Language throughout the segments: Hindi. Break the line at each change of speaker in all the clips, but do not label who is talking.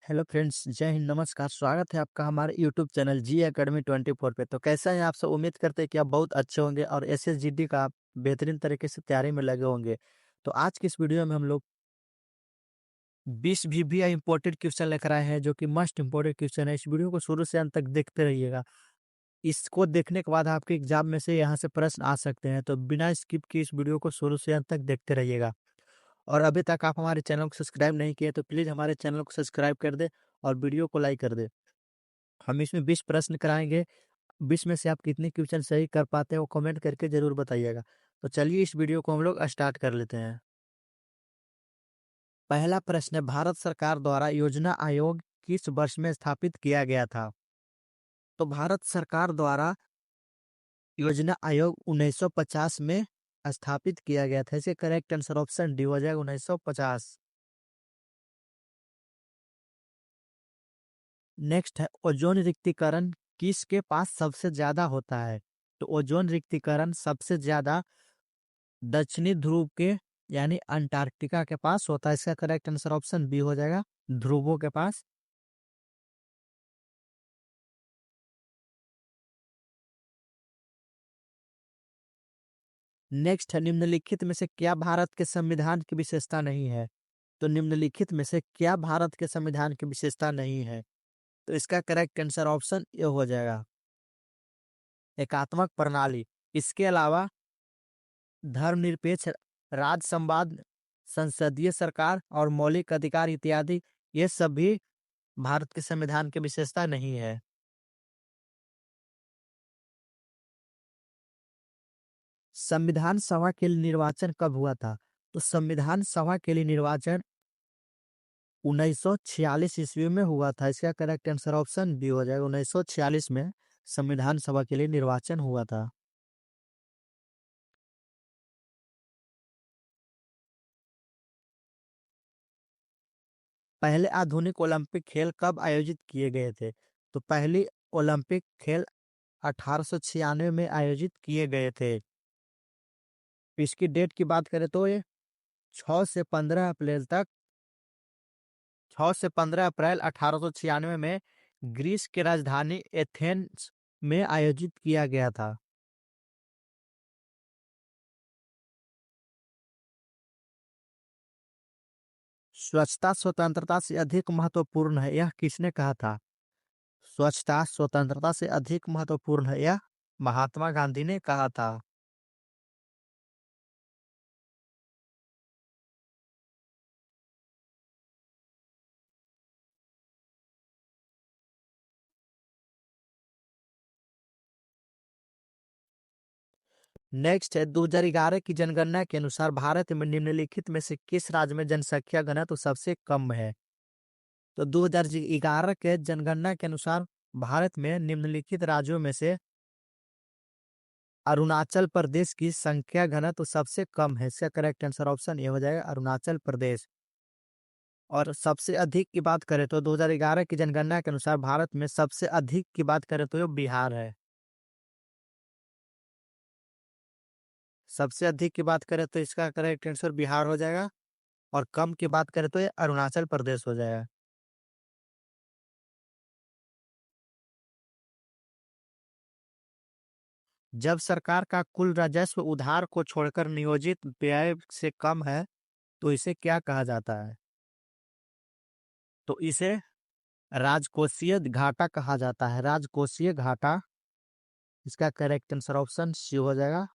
हेलो फ्रेंड्स, जय हिंद, नमस्कार। स्वागत है आपका हमारे यूट्यूब चैनल जी एकेडमी 24 पे। तो कैसा है आप सब? उम्मीद करते हैं कि आप बहुत अच्छे होंगे और एसएसजीडी का आप बेहतरीन तरीके से तैयारी में लगे होंगे। तो आज की इस वीडियो में हम लोग 20 वीवीआई इंपॉर्टेंट क्वेश्चन लेकर आए हैं, जो कि मस्ट इंपॉर्टेंट क्वेश्चन है। इस वीडियो को शुरू से अंत तक देखते रहिएगा। इसको देखने के बाद आपके एग्जाम में से यहाँ से प्रश्न आ सकते हैं, तो बिना स्किप किए इस वीडियो को शुरू से अंत तक देखते रहिएगा। और अभी तक आप हमारे चैनल को सब्सक्राइब नहीं किए तो प्लीज़ हमारे चैनल को सब्सक्राइब कर दे और वीडियो को लाइक कर दे। हम इसमें 20 प्रश्न कराएंगे। 20 में से आप कितने क्वेश्चन सही कर पाते हैं वो कमेंट करके जरूर बताइएगा। तो चलिए इस वीडियो को हम लोग स्टार्ट कर लेते हैं। पहला प्रश्न है, भारत सरकार द्वारा योजना आयोग किस वर्ष में स्थापित किया गया था? तो भारत सरकार द्वारा योजना आयोग 1950 में स्थापित किया गया था। इसके करेक्ट आंसर ऑप्शन डी हो जाएगा, 1950। नेक्स्ट है, ओजोन रिक्तीकरण किसके पास सबसे ज्यादा होता है? तो ओजोन रिक्तीकरण सबसे ज्यादा दक्षिणी ध्रुव के यानी अंटार्कटिका के पास होता है। इसका करेक्ट आंसर ऑप्शन बी हो जाएगा, ध्रुवों के पास। नेक्स्ट है, निम्नलिखित में से क्या भारत के संविधान की विशेषता नहीं है? तो निम्नलिखित में से क्या भारत के संविधान की विशेषता नहीं है? तो इसका करेक्ट आंसर ऑप्शन ए हो जाएगा, एकात्मक प्रणाली। इसके अलावा धर्मनिरपेक्ष राज्य संवाद, संसदीय सरकार और मौलिक अधिकार इत्यादि, ये सभी भारत के संविधान की विशेषता नहीं है। संविधान सभा के लिए निर्वाचन कब हुआ था? तो संविधान सभा के लिए निर्वाचन 1946 ईस्वी में हुआ था। इसका करेक्ट आंसर ऑप्शन बी हो जाएगा, 1946 में संविधान सभा के लिए निर्वाचन हुआ था। पहले आधुनिक ओलंपिक खेल कब आयोजित किए गए थे? तो पहली ओलंपिक खेल 1896 में आयोजित किए गए थे। इसकी डेट की बात करें तो ये 6 से 15 अप्रैल तक 6 से 15 अप्रैल 1896 में ग्रीस की राजधानी एथेंस में आयोजित किया गया था। स्वच्छता स्वतंत्रता से अधिक महत्वपूर्ण है, यह किसने कहा था? स्वच्छता स्वतंत्रता से अधिक महत्वपूर्ण है, यह महात्मा गांधी ने कहा था। नेक्स्ट है, 2011 की जनगणना के अनुसार भारत में निम्नलिखित में से किस राज्य में जनसंख्या घनत्व सबसे कम है? तो 2011 के जनगणना के अनुसार भारत में निम्नलिखित राज्यों में से अरुणाचल प्रदेश की संख्या घनत्व सबसे कम है। इसका करेक्ट आंसर ऑप्शन ए हो जाएगा, अरुणाचल प्रदेश। और सबसे अधिक की बात करें तो 2011 की जनगणना के अनुसार भारत में सबसे अधिक की बात करें तो ये बिहार है। सबसे अधिक की बात करें तो इसका करेक्ट आंसर बिहार हो जाएगा, और कम की बात करें तो ये अरुणाचल प्रदेश हो जाएगा। जब सरकार का कुल राजस्व उधार को छोड़कर नियोजित व्यय से कम है तो इसे क्या कहा जाता है? तो इसे राजकोषीय घाटा कहा जाता है, राजकोषीय घाटा। इसका करेक्ट आंसर ऑप्शन सी हो जाएगा।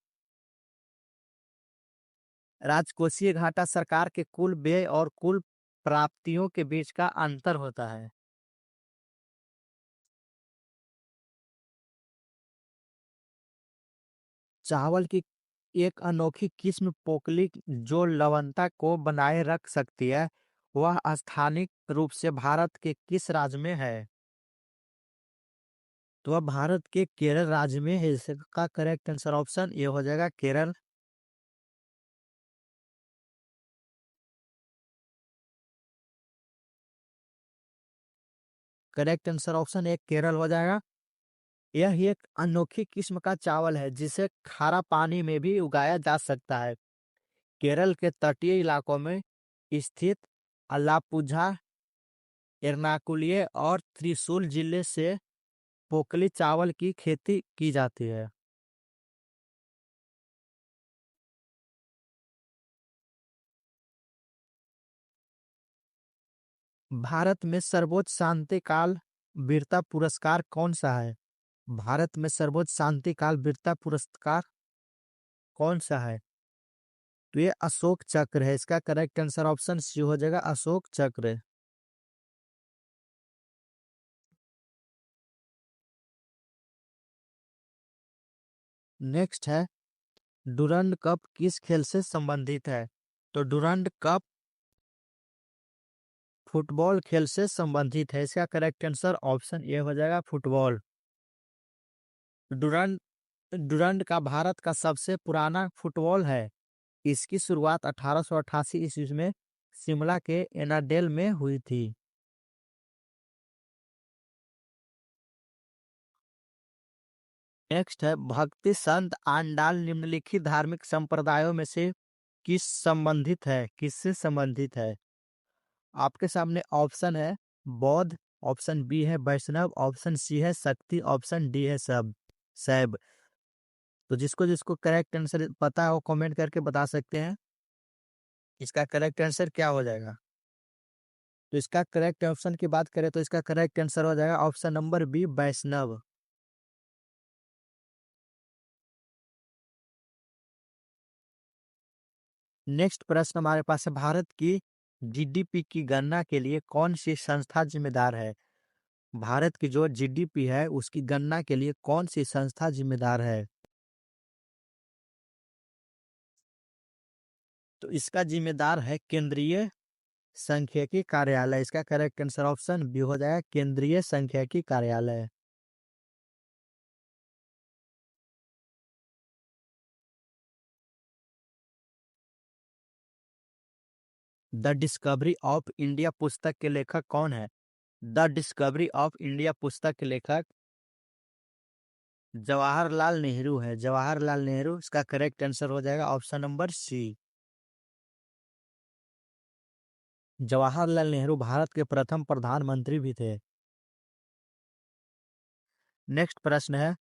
राजकोषीय घाटा सरकार के कुल व्यय और कुल प्राप्तियों के बीच का अंतर होता है। चावल की एक अनोखी किस्म पोकली जो लवणता को बनाए रख सकती है, वह स्थानिक रूप से भारत के किस राज्य में है? तो वह भारत के केरल राज्य में है। इसका करेक्ट आंसर ऑप्शन ये हो जाएगा, केरल। करेक्ट आंसर ऑप्शन एक केरल हो जाएगा। यह एक अनोखी किस्म का चावल है जिसे खारा पानी में भी उगाया जा सकता है। केरल के तटीय इलाकों में स्थित अलापुझा एर्नाकुलम और त्रिशूल जिले से पोकली चावल की खेती की जाती है। भारत में सर्वोच्च शांति काल वीरता पुरस्कार कौन सा है? भारत में सर्वोच्च शांति काल वीरता पुरस्कार कौन सा है? तो ये अशोक चक्र है। इसका करेक्ट आंसर ऑप्शन सी हो जाएगा, अशोक चक्र। नेक्स्ट है, डुरंड कप किस खेल से संबंधित है? तो डुरंड कप फुटबॉल खेल से संबंधित है। इसका करेक्ट आंसर ऑप्शन ए हो जाएगा, फुटबॉल। डुरंड डुरंड का भारत का सबसे पुराना फुटबॉल है। इसकी शुरुआत 1888 ईस्वी में शिमला के एनाडेल में हुई थी। नेक्स्ट है, भक्ति संत आंडाल निम्नलिखित धार्मिक संप्रदायों में से किससे संबंधित है? आपके सामने ऑप्शन है, बौद्ध, ऑप्शन बी है वैष्णव, ऑप्शन सी है शक्ति, ऑप्शन डी है सब शैव। तो जिसको जिसको करेक्ट आंसर पता है वो कमेंट करके बता सकते हैं। इसका करेक्ट आंसर क्या हो जाएगा? तो इसका करेक्ट ऑप्शन की बात करें तो इसका करेक्ट आंसर हो जाएगा ऑप्शन नंबर बी, वैष्णव। नेक्स्ट प्रश्न हमारे पास है, भारत की जीडीपी की गणना के लिए कौन सी संस्था जिम्मेदार है? भारत की जो जीडीपी है उसकी गणना के लिए कौन सी संस्था जिम्मेदार है? तो इसका जिम्मेदार है केंद्रीय सांख्यिकी कार्यालय। इसका करेक्ट आंसर ऑप्शन बी हो जाएगा, केंद्रीय सांख्यिकी कार्यालय। द डिस्कवरी ऑफ इंडिया पुस्तक के लेखक कौन है? द डिस्कवरी ऑफ इंडिया पुस्तक के लेखक जवाहरलाल नेहरू है। जवाहरलाल नेहरू, इसका करेक्ट आंसर हो जाएगा option number C. Jawaharlal Nehru Bharat के प्रथम प्रधानमंत्री भी थे। नेक्स्ट प्रश्न है,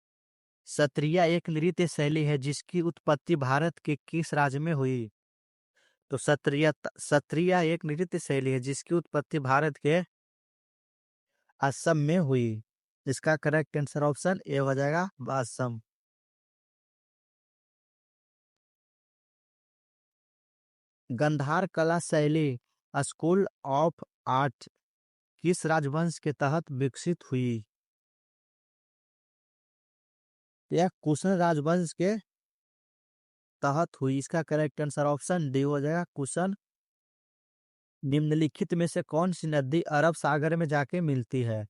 सत्रिया एक नृत्य शैली है जिसकी उत्पत्ति भारत के किस राज्य में हुई? तो सत्रिया एक नृत्य शैली है जिसकी उत्पत्ति भारत के असम में हुई। इसका करेक्ट आंसर ऑप्शन ए हो जाएगा, असम। गंधार कला शैली स्कूल ऑफ आर्ट किस राजवंश के तहत विकसित हुई? यह कुशन राजवंश के तहत हुई। इसका करेक्ट आंसर ऑप्शन डी हो जाएगा, कुशन। निम्नलिखित में से कौन सी नदी अरब सागर में जाके मिलती है?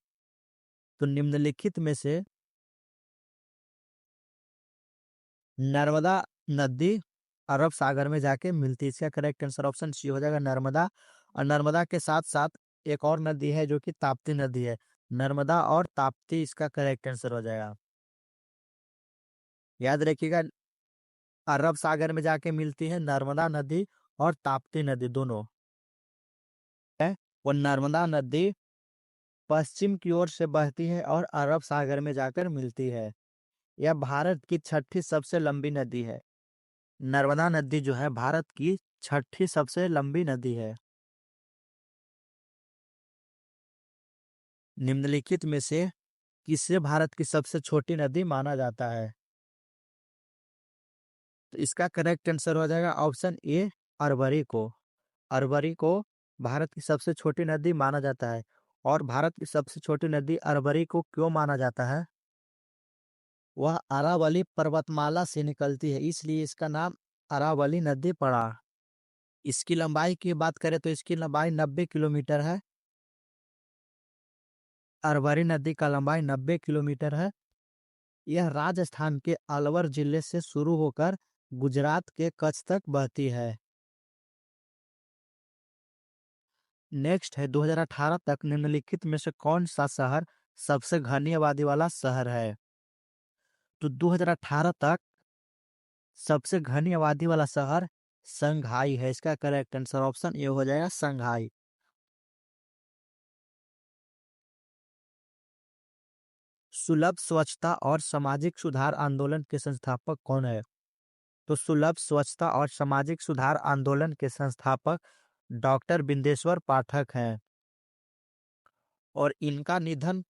तो निम्नलिखित में से नर्मदा नदी अरब सागर में जाके मिलती है। इसका करेक्ट आंसर ऑप्शन सी हो जाएगा, नर्मदा। और नर्मदा के साथ साथ एक और नदी है जो कि ताप्ती नदी है। नर्मदा और ताप्ती इसका करेक्ट आंसर हो जाएगा। याद रखिएगा, अरब सागर में जाके मिलती है नर्मदा नदी और ताप्ती नदी दोनों है। वो नर्मदा नदी पश्चिम की ओर से बहती है और अरब सागर में जाकर मिलती है। यह भारत की छठी सबसे लंबी नदी है। नर्मदा नदी जो है भारत की छठी सबसे लंबी नदी है। निम्नलिखित में से किसे भारत की सबसे छोटी नदी माना जाता है? तो इसका करेक्ट आंसर हो जाएगा ऑप्शन ए, अरवरी को। अरवरी को भारत की सबसे छोटी नदी माना जाता है। और भारत की सबसे छोटी नदी अरवरी को क्यों माना जाता है? वह अरावली पर्वतमाला से निकलती है, इसलिए इसका नाम अरावली नदी पड़ा। इसकी लंबाई की बात करें तो इसकी लंबाई 90 किलोमीटर है। अरवरी नदी का लंबाई 90 किलोमीटर है। यह राजस्थान के अलवर जिले से शुरू होकर गुजरात के कच्छ तक बहती है। नेक्स्ट है, 2018 तक निम्नलिखित में से कौन सा शहर सबसे घनी आबादी वाला शहर है? तो 2018 तक सबसे घनी आबादी वाला शहर संघाई है। इसका करेक्ट आंसर ऑप्शन ए हो जाएगा, संघाई। सुलभ स्वच्छता और सामाजिक सुधार आंदोलन के संस्थापक कौन है? तो सुलभ स्वच्छता और सामाजिक सुधार आंदोलन के संस्थापक डॉक्टर बिंदेश्वर पाठक हैं और इनका निधन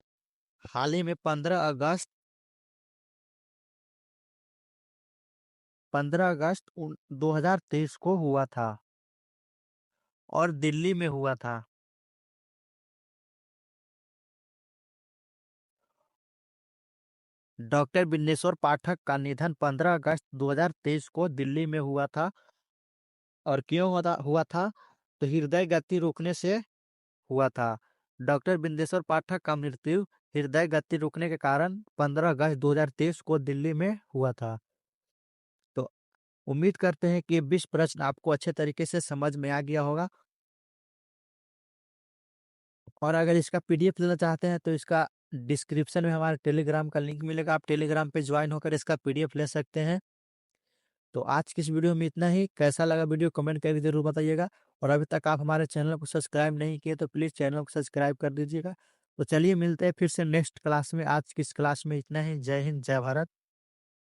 हाल ही में 15 अगस्त 2023 को हुआ था और दिल्ली में हुआ था। डॉक्टर बिंदेश्वर पाठक का निधन 15 अगस्त 2023 को दिल्ली में हुआ था और क्यों हुआ था तो हृदय गति रुकने से हुआ था। डॉक्टर बिंदेश्वर पाठक का मृत्यु हृदय गति रुकने के कारण 15 अगस्त 2023 को दिल्ली में हुआ था। तो उम्मीद करते हैं कि 20 प्रश्न आपको अच्छे तरीके से समझ में आ गया होगा और अगर इसका पीडीएफ लेना चाहते हैं तो इसका डिस्क्रिप्शन में हमारे टेलीग्राम का लिंक मिलेगा। आप टेलीग्राम पे ज्वाइन होकर इसका पीडीएफ ले सकते हैं। तो आज की इस वीडियो में इतना ही। कैसा लगा वीडियो कमेंट करके जरूर बताइएगा और अभी तक आप हमारे चैनल को सब्सक्राइब नहीं किए तो प्लीज़ चैनल को सब्सक्राइब कर दीजिएगा। तो चलिए मिलते हैं फिर से नेक्स्ट क्लास में। आज की इस क्लास में इतना ही। जय हिंद, जय भारत।